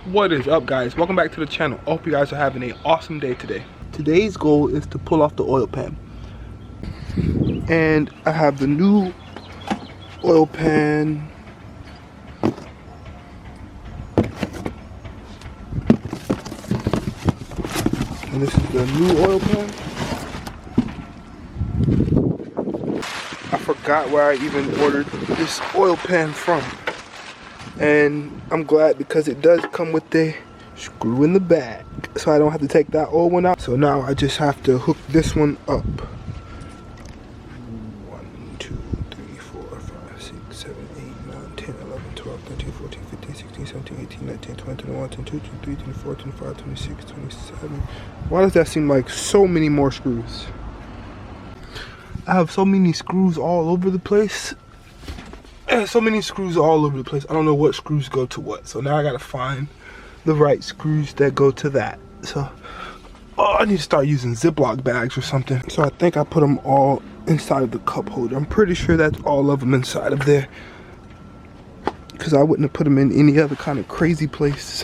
What is up, guys? Welcome back to the channel. I hope you guys are having an awesome day today. Today's goal is to pull off the oil pan, and I have the new oil pan. And this is the new oil pan. I forgot where I even ordered this oil pan from, and I'm glad because it does come with a screw in the back, so I don't have to take that old one out. So now I just have to hook this one up. 1, 2, 3, 4, 5, 6, 7, 8, 9, 10, 11, 12, 13, 14, 15, 16, 17, 18, 19, 20, 21, 22, 23, 24, 25, 26, 27. Why does that seem like so many more screws? I have so many screws all over the place. I don't know what screws go to what. So now I gotta find the right screws that go to that. So I need to start using Ziploc bags or something. So I think I put them all inside of the cup holder. I'm pretty sure that's all of them inside of there, because I wouldn't have put them in any other kind of crazy place.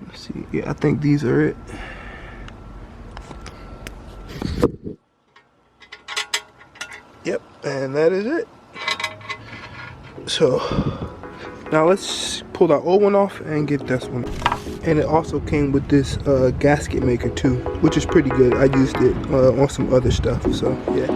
Let's see. Yeah, I think these are it. Yep, and that is it. So now let's pull that old one off and get this one. And it also came with this gasket maker too, which is pretty good. I used it on some other stuff, so yeah.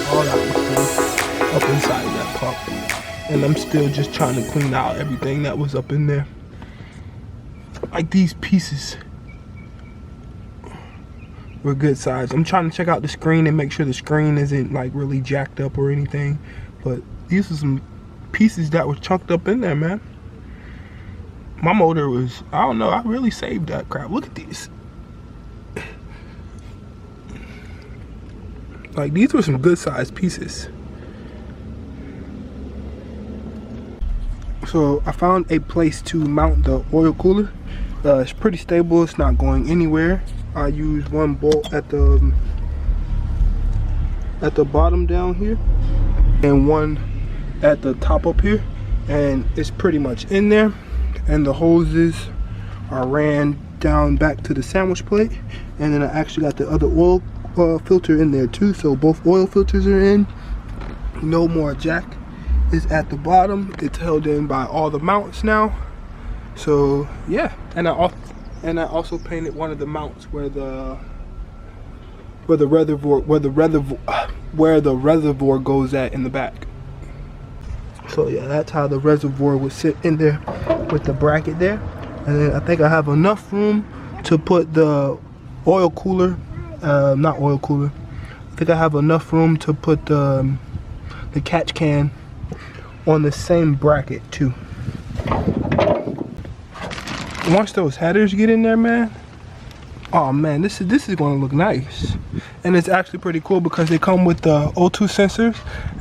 All that was still up inside that pump, and I'm still just trying to clean out everything that was up in there. Like, these pieces were good size. I'm trying to check out the screen and make sure the screen isn't like really jacked up or anything, but these are some pieces that were chunked up in there, man. My motor was, I don't know, I really saved that crap. Look at these. Like, these were some good sized pieces. So I found a place to mount the oil cooler. It's pretty stable, it's not going anywhere. I used one bolt at the bottom down here and one at the top up here, and it's pretty much in there. And the hoses are ran down back to the sandwich plate, and then I actually got the other oil filter in there too, so both oil filters are in. No more jack is at the bottom. It's held in by all the mounts now. So yeah, and I also painted one of the mounts where the reservoir goes at in the back. So yeah, that's how the reservoir would sit in there with the bracket there. And then I think I have enough room to put the oil cooler. Not oil cooler. I think I have enough room to put the catch can on the same bracket too. Once those headers get in there, man, oh man, this is going to look nice. And it's actually pretty cool because they come with the O2 sensors,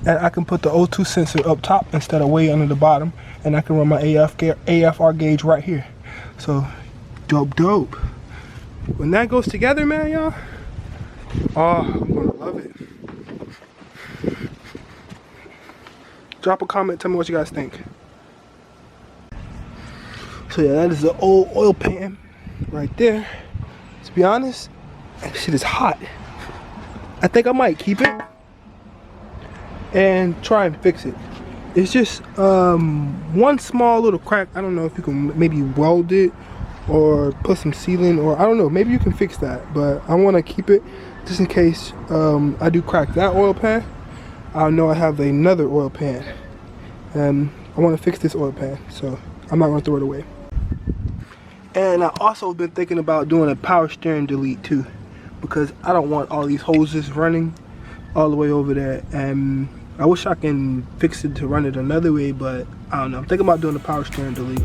and I can put the O2 sensor up top instead of way under the bottom, and I can run my AFR gauge right here. So dope. When that goes together, man, y'all, oh, I'm gonna love it. Drop a comment, tell me what you guys think. So yeah, that is the old oil pan right there. To be honest, that shit is hot. I think I might keep it and try and fix it. It's just one small little crack. I don't know if you can maybe weld it or put some sealing, or I don't know, maybe you can fix that, but I want to keep it just in case I do crack that oil pan. I know I have another oil pan, and I want to fix this oil pan, so I'm not going to throw it away. And I also been thinking about doing a power steering delete too, because I don't want all these hoses running all the way over there, and I wish I can fix it to run it another way, but I don't know. I'm thinking about doing a power steering delete.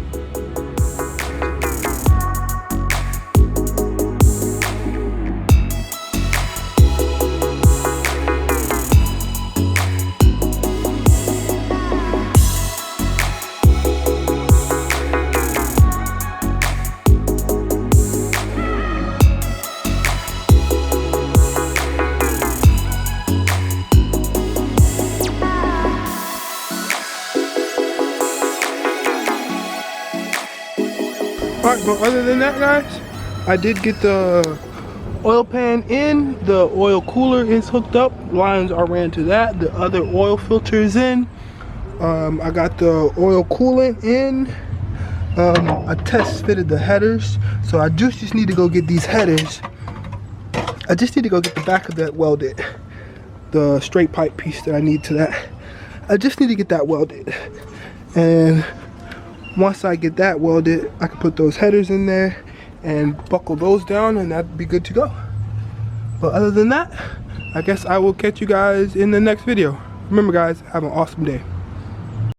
Alright, but other than that, guys, I did get the oil pan in, the oil cooler is hooked up, lines are ran to that, the other oil filter is in. I got the oil coolant in. I test fitted the headers, so I just need to go get these headers. I just need to go get the back of that welded, the straight pipe piece that I need to that. I just need to get that welded, and once I get that welded, I can put those headers in there and buckle those down, and that'd be good to go. But other than that, I guess I will catch you guys in the next video. Remember, guys, have an awesome day.